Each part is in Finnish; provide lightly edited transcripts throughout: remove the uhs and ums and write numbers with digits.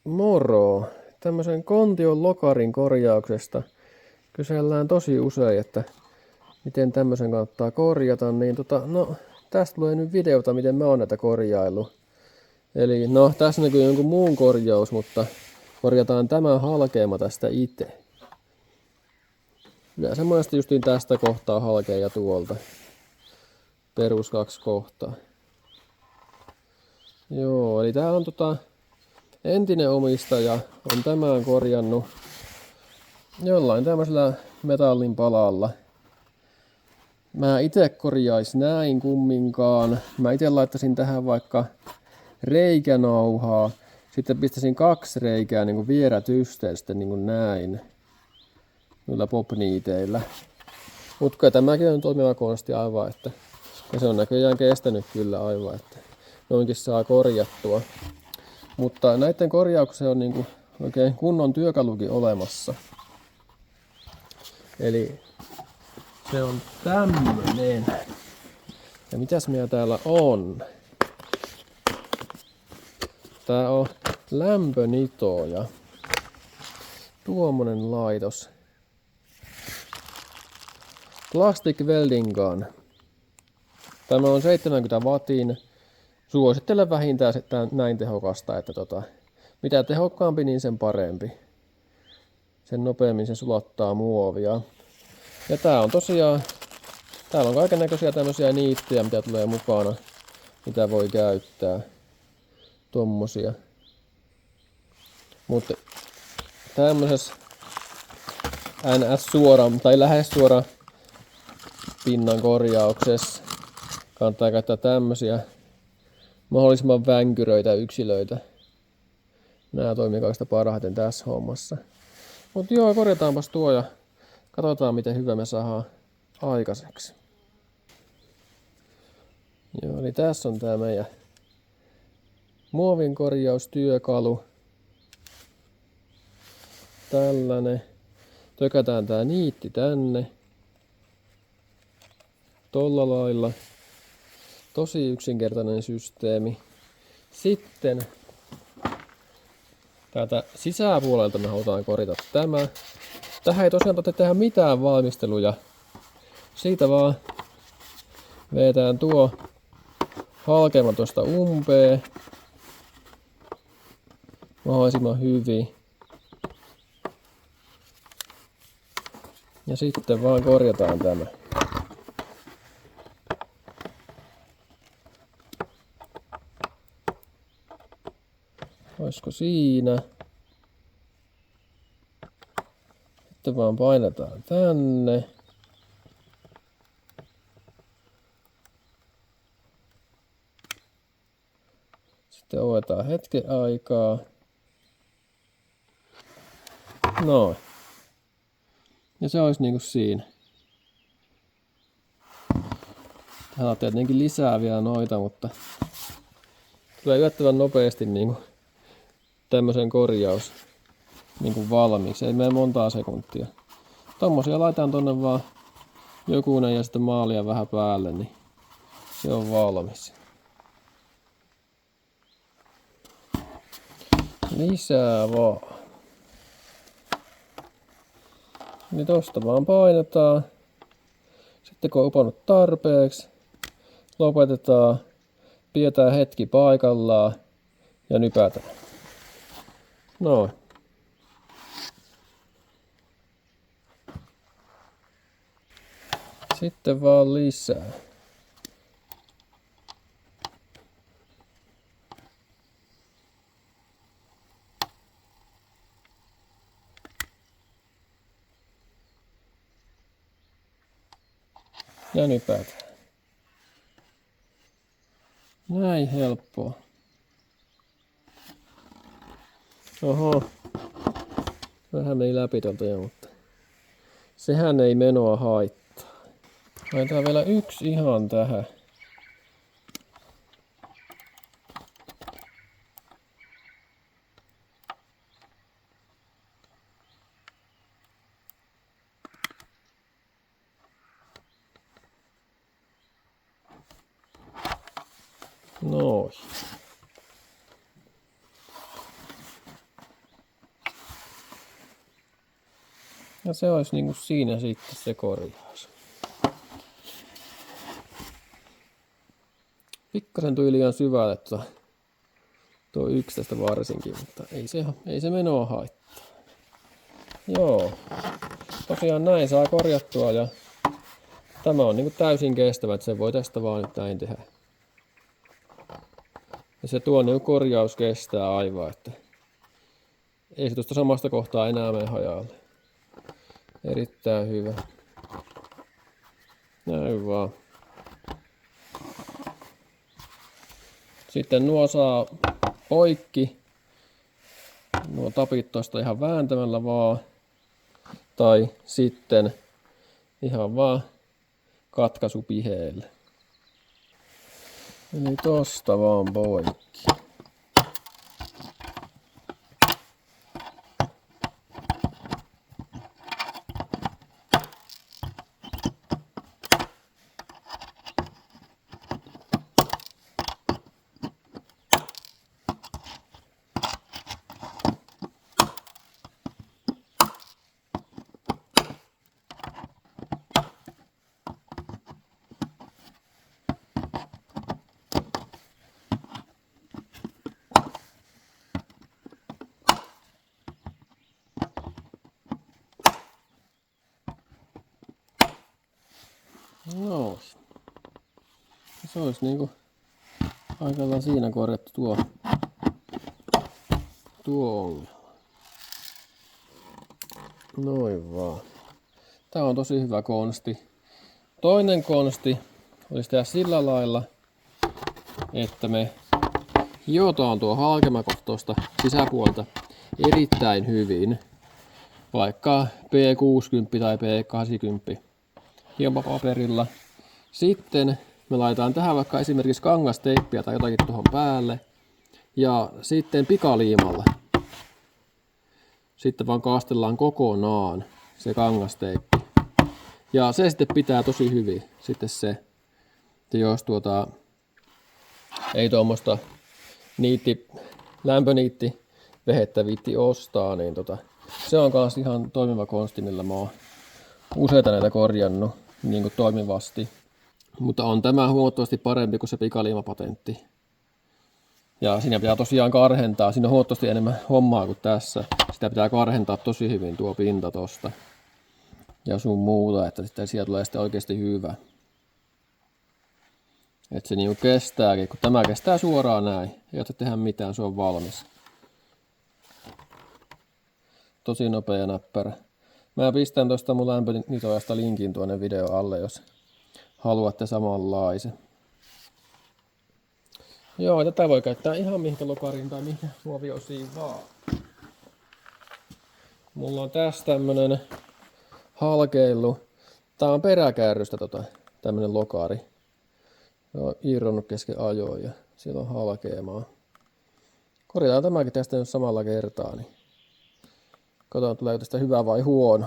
Moro! Tämmöisen Kontion lokarin korjauksesta kysellään tosi usein, että miten tämmöisen kannattaa korjata, niin no tästä tulee nyt videota, miten mä oon näitä korjaillut. Eli no tässä näkyy jonkun muun korjaus, mutta korjataan tämä halkeama tästä itse. Yleensä monesti justiin tästä kohtaa halkea ja tuolta. Perus 2 kohtaa. Joo, eli täällä on entinen omistaja on tämän korjannut jollain tämmöisellä metallin palalla. Mä itse korjais näin kumminkaan. Mä itse laittaisin tähän vaikka reikänauhaa. Sitten pistäisin 2 reikää niin kuin vierätysten sitten niin kuin näin. Noilla popniiteillä. Mutta tämäkin on toimiva konsti aivan, että ja se on näköjään kestänyt kyllä aivan, että noinkin saa korjattua. Mutta näiden korjaukseen on niinku oikein kunnon työkalukin olemassa. Eli se on tämmönen. Ja mitäs meillä täällä on? Tää on lämpönitoja. Tuommoinen laitos. Plastic Welding Gun. Tämä on 70 wattin. Suosittelen vähintään näin tehokasta, että mitä tehokkaampi, niin sen parempi. Sen nopeammin se sulattaa muovia. Ja tää on tosiaan, täällä on kaikennäköisiä tämmöisiä niittyjä, mitä tulee mukana, mitä voi käyttää. Tommosia. Mutta tämmöisessä NS-suora tai lähes suora pinnan korjauksessa kannattaa käyttää tämmösiä mahdollisimman vänkyröitä yksilöitä. Nää toimii kaikista parhaiten tässä hommassa. Mut joo, korjataanpas tuo ja katsotaan miten hyvä me saadaan aikaiseksi. Joo, eli tässä on tää meidän muovin korjaustyökalu. Tällainen. Tökätään tää niitti tänne. Tolla lailla. Tosi yksinkertainen systeemi. Sitten täältä sisäpuolelta me halutaan korjata tämä. Tähän ei tosiaan tarvitse tehdä mitään valmisteluja. Siitä vaan vedetään tuo halkeama tuosta umpeen mahdollisimman hyvin. Ja sitten vaan korjataan tämä. Olisiko siinä? Sitten vaan painetaan tänne. Sitten odotetaan hetken aikaa. Noin. Ja se olisi niinku siinä. Tähän on tietenkin lisää vielä noita, mutta tulee yllättävän nopeasti niinku tämmöisen korjaus niinku valmiiksi. Ei mene montaa sekuntia. Tommosia laitetaan tonne vaan jokunen ja sitten maalia vähän päälle, niin se on valmis. Lisää vaan. Niin tosta vaan painetaan. Sitten kun on uponnut tarpeeksi, lopetetaan, pidetään hetki paikallaan ja nypätään. Noin. Sitten vaan lisää. Ja nypätään. Näin helppoa. Oho. Vähän meni läpi tuolta jo, mutta sehän ei menoa haittaa. Laitetaan vielä yksi ihan tähän. Noin. Ja se olisi niinku siinä sitten se korjaus. Pikkasen tuli liian syvälle tuo 11 varsinkin, mutta ei se menoa haittaa. Joo, tosiaan näin saa korjattua ja tämä on niinku täysin kestävä, että se voi tästä vaan nyt näin tehdä. Ja se tuo niinku korjaus kestää aivan, että ei se tuosta samasta kohtaa enää mene hajalle. Erittäin hyvä. Näin vaan. Sitten nuo saa poikki. Nuo tapit tosta ihan vääntämällä vaan. Tai sitten ihan vaan katkaisupiheelle. Eli tosta vaan poikki. No, se olisi niinku aikallaan siinä korjattu tuo ongelma. Noin vaan. Tää on tosi hyvä konsti. Toinen konsti olisi tehdä sillä lailla, että me hiotaan tuo halkemakohta tuosta sisäpuolta erittäin hyvin. Vaikka P60 tai P80 hiomapaperilla. Sitten me laitetaan tähän vaikka esimerkiksi kangasteippiä tai jotakin tuohon päälle. Ja sitten pikaliimalla. Sitten vaan kastellaan kokonaan se kangasteippi. Ja se sitten pitää tosi hyvin. Sitten se, että jos ei tuommoista lämpöniitti vehettä viitti ostaa, niin se on kans ihan toimiva konsti, millä mä oon useita näitä korjannut niin kuin toimivasti. Mutta on tämä huomattavasti parempi kuin se pikaliimapatentti. Ja siinä pitää tosiaan karhentaa. Siinä on huomattavasti enemmän hommaa kuin tässä. Sitä pitää karhentaa tosi hyvin tuo pinta tosta. Ja sun muuta, että sitten sieltä tulee sitten oikeasti hyvä. Että se niinku kestääkin, kun tämä kestää suoraan näin. Ei tarvitse tehdä mitään, se on valmis. Tosi nopea ja näppärä. Mä pistän tuosta mun lämpönitoajasta linkin tuonne video alle, jos haluatte samanlaisen. Joo, tätä voi käyttää ihan mihinkä lokariin tai mihinkä muoviosiin vaan. Mulla on tässä tämmönen halkeillu. Tää on peräkärrystä tämmönen lokari. Se on irronnut kesken ajoin ja siellä on halkeamaa. Korjataan tämäkin tästä nyt samalla kertaa, niin katsotaan tuleeko tästä hyvä vai huono.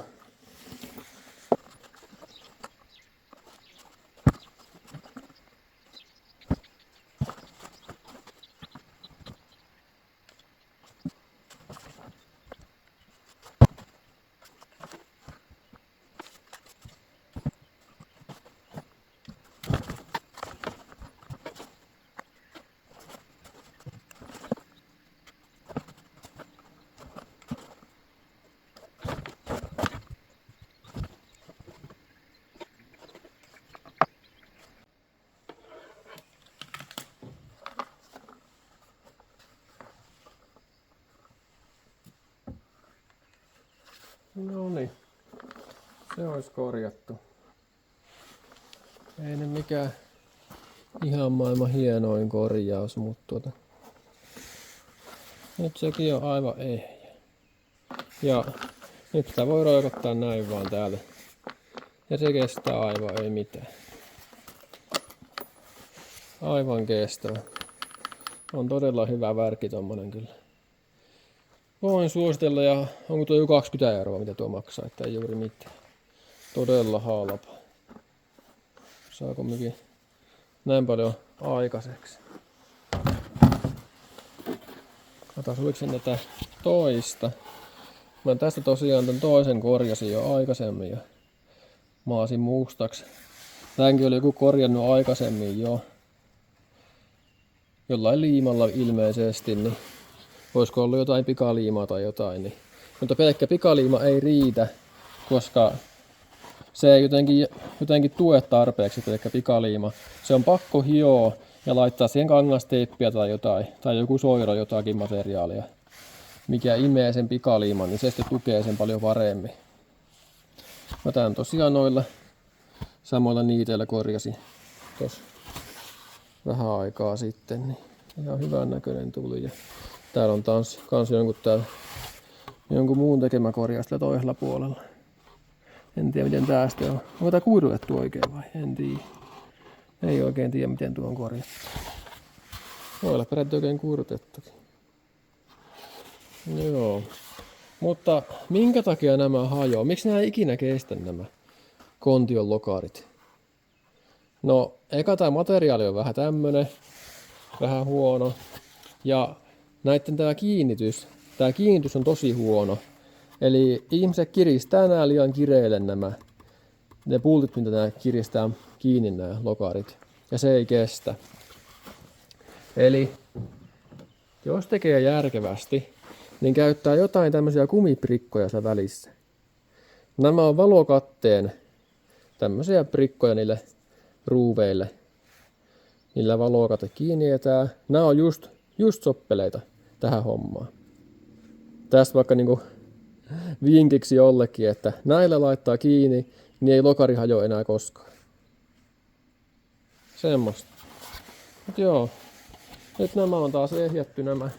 No niin, se olisi korjattu. Ei ne mikään ihan maailman hienoin korjaus, mutta nyt sekin on aivan ehjä. Ja nyt sitä voi roikottaa näin vaan täällä. Ja se kestää aivan ei mitään. Aivan kestävä. On todella hyvä värkki tommonen kyllä. Voin suositella ja onko tuo jo 20 €, mitä tuo maksaa, että ei juuri mitään. Todella halpa. Saa kumminkin näin paljon aikaiseksi. Katsotaan oliko se tätä toista. Mä tästä tosiaan ton toisen korjasin jo aikaisemmin ja maasin mustaksi. Tämänkin oli joku korjannut aikaisemmin jo. Jollain liimalla ilmeisesti, niin voisiko ollut jotain pikaliimaa tai jotain. Niin. Mutta pelkkä pikaliima ei riitä, koska se ei jotenkin tue tarpeeksi pelkkä pikaliima. Se on pakko hioa ja laittaa siihen kangasteippiä tai jotain, tai joku soiro jotakin materiaalia, mikä imee sen pikaliiman, niin se sitten tukee sen paljon paremmin. Mä tän tosiaan noilla samoilla niiteillä korjasin tossa vähän aikaa sitten, niin ihan hyvän näköinen tuli. Ja täällä on taas kans jonkun muun tekemä korjaus tällä toisella puolella. En tiedä miten tää sitten on. Onko tää kuirutettu oikein vai? En tiedä. Ei oikein tiedä miten tuo on korjattu. Voi olla peräti oikein kuirutettukin. Joo. Mutta minkä takia nämä hajoaa? Miksi nämä ei ikinä kestä nämä kontion lokarit? No, eka tää materiaali on vähän tämmönen. Vähän huono. Ja näitten tää kiinnitys on tosi huono. Eli ihmiset kiristää nää liian kireille ne pultit, mitä nää kiristää kiinni nää lokarit. Ja se ei kestä. Eli jos tekee järkevästi, niin käyttää jotain tämmöisiä kumiprikkoja siellä välissä. Nämä on valokatteen tämmöisiä prikkoja niille ruuveille. Niillä valokate kiinnitetään. Nämä on just soppeleita tähän hommaan. Tästä vaikka niinku vinkiksi jollekin, että näillä laittaa kiinni, niin ei lokari hajoa enää koskaan. Semmosta. Mut joo. Nyt nämä on taas ehjätty nämä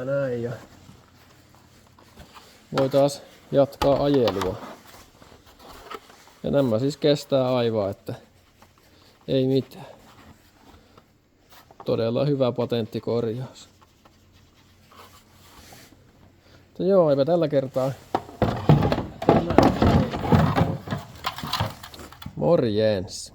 näin ja voi taas jatkaa ajelua. Ja nämä siis kestää aivan, että ei mitään. Todella hyvä patenttikorjaus. Mutta joo, eipä tällä kertaa. Morjens.